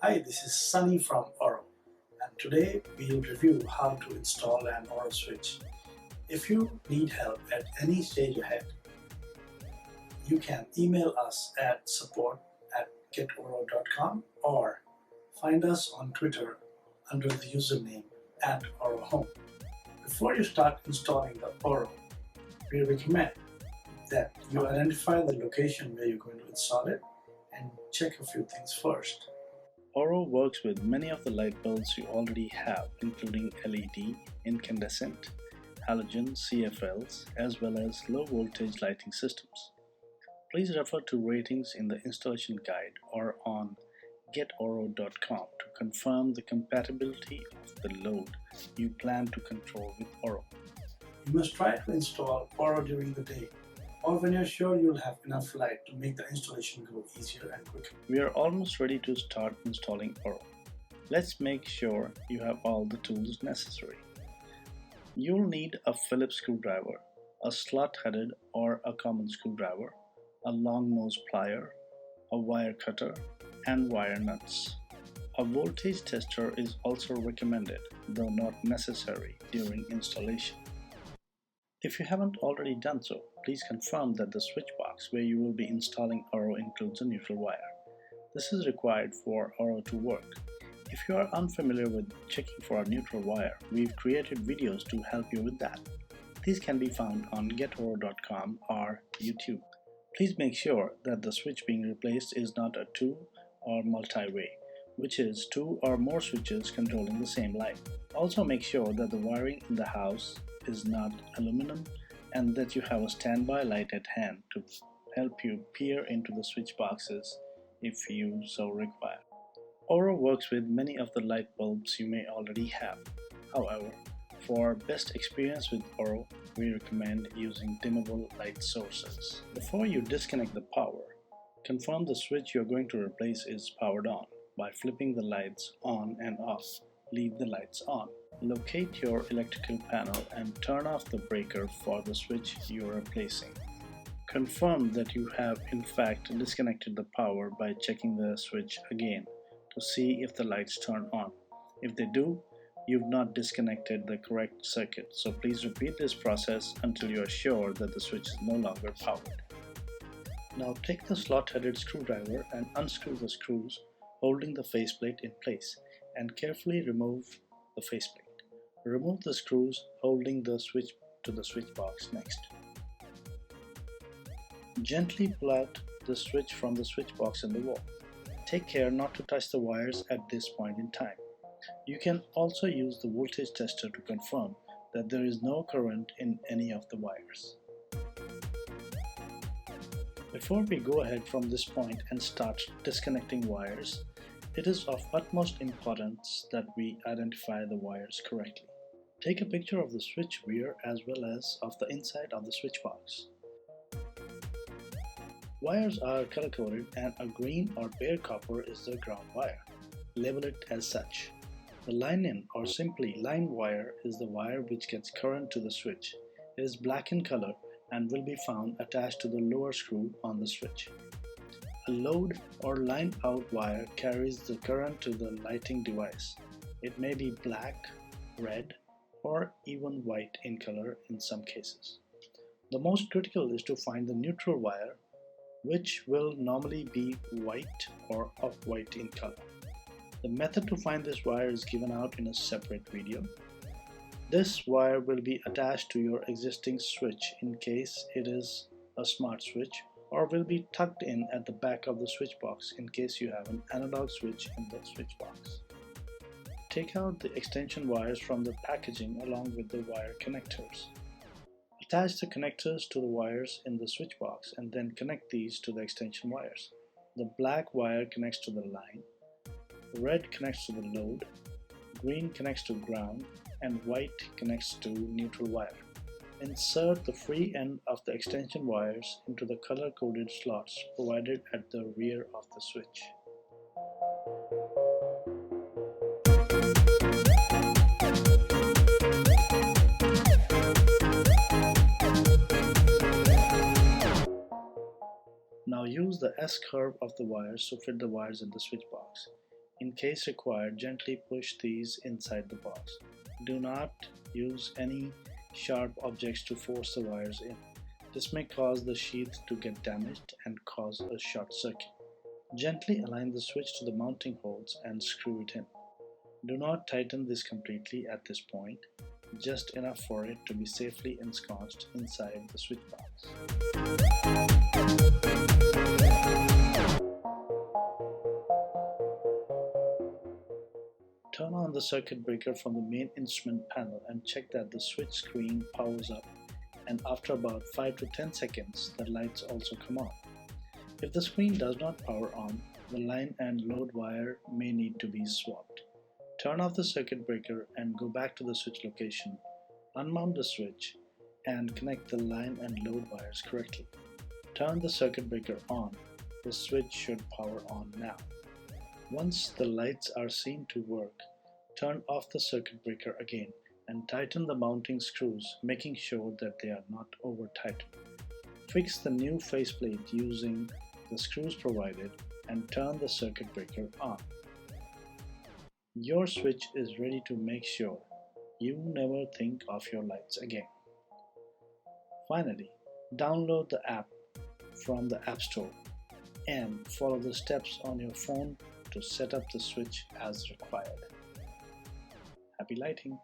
Hi, this is Sunny from Orro, and today we'll review how to install an Orro switch. If you need help at any stage ahead, you can email us at support@getorro.com or find us on Twitter under the username @OrroHome. Before you start installing the Orro, we recommend that you identify the location where you're going to install it and check a few things first. Orro works with many of the light bulbs you already have, including LED, incandescent, halogen, CFLs, as well as low voltage lighting systems. Please refer to ratings in the installation guide or on getorro.com to confirm the compatibility of the load you plan to control with Orro. You must try to install Orro during the day or when you're sure you'll have enough light to make the installation go easier and quicker. We are almost ready to start installing Orro. Let's make sure you have all the tools necessary. You'll need a Phillips screwdriver, a slot-headed or a common screwdriver, a long nose plier, a wire cutter, and wire nuts. A voltage tester is also recommended, though not necessary during installation. If you haven't already done so, please confirm that the switch box where you will be installing Orro includes a neutral wire. This is required for Orro to work. If you are unfamiliar with checking for a neutral wire, we've created videos to help you with that. These can be found on getorro.com or YouTube. Please make sure that the switch being replaced is not a two or multi-way, which is two or more switches controlling the same light. Also make sure that the wiring in the house is not aluminum and that you have a standby light at hand to help you peer into the switch boxes if you so require. Orro works with many of the light bulbs you may already have. However, for best experience with Orro, we recommend using dimmable light sources. Before you disconnect the power, confirm the switch you're going to replace is powered on by flipping the lights on and off. Leave the lights on. Locate your electrical panel and turn off the breaker for the switch you are replacing. Confirm that you have in fact disconnected the power by checking the switch again to see if the lights turn on. If they do, you've not disconnected the correct circuit, so please repeat this process until you are sure that the switch is no longer powered. Now take the slot-headed screwdriver and unscrew the screws holding the faceplate in place and carefully remove the faceplate. Remove the screws holding the switch to the switch box next. Gently pull out the switch from the switch box in the wall. Take care not to touch the wires at this point in time. You can also use the voltage tester to confirm that there is no current in any of the wires. Before we go ahead from this point and start disconnecting wires, it is of utmost importance that we identify the wires correctly. Take a picture of the switch weir as well as of the inside of the switch box. Wires are color-coded and a green or bare copper is the ground wire. Label it as such. The line-in or simply line wire is the wire which gets current to the switch. It is black in color and will be found attached to the lower screw on the switch. A load or line out wire carries the current to the lighting device. It may be black, red, or even white in color in some cases. The most critical is to find the neutral wire, which will normally be white or off-white in color. The method to find this wire is given out in a separate video. This wire will be attached to your existing switch in case it is a smart switch, or will be tucked in at the back of the switch box in case you have an analog switch in the switch box. Take out the extension wires from the packaging along with the wire connectors. Attach the connectors to the wires in the switch box and then connect these to the extension wires. The black wire connects to the line, red connects to the load, green connects to ground, and white connects to neutral wire. Insert the free end of the extension wires into the color-coded slots provided at the rear of the switch. Now use the S-curve of the wires to fit the wires in the switch box. In case required, gently push these inside the box. Do not use any sharp objects to force the wires in. This may cause the sheath to get damaged and cause a short circuit. Gently align the switch to the mounting holes and screw it in. Do not tighten this completely at this point, just enough for it to be safely ensconced inside the switch box. Turn on the circuit breaker from the main instrument panel and check that the switch screen powers up, and after about 5 to 10 seconds the lights also come on. If the screen does not power on, the line and load wire may need to be swapped. Turn off the circuit breaker and go back to the switch location. Unmount the switch and connect the line and load wires correctly. Turn the circuit breaker on. The switch should power on now. Once the lights are seen to work, turn off the circuit breaker again and tighten the mounting screws, making sure that they are not over tightened. Fix the new faceplate using the screws provided and turn the circuit breaker on. Your switch is ready to make sure you never think of your lights again. Finally, download the app from the App Store and follow the steps on your phone to set up the switch as required. Happy lighting!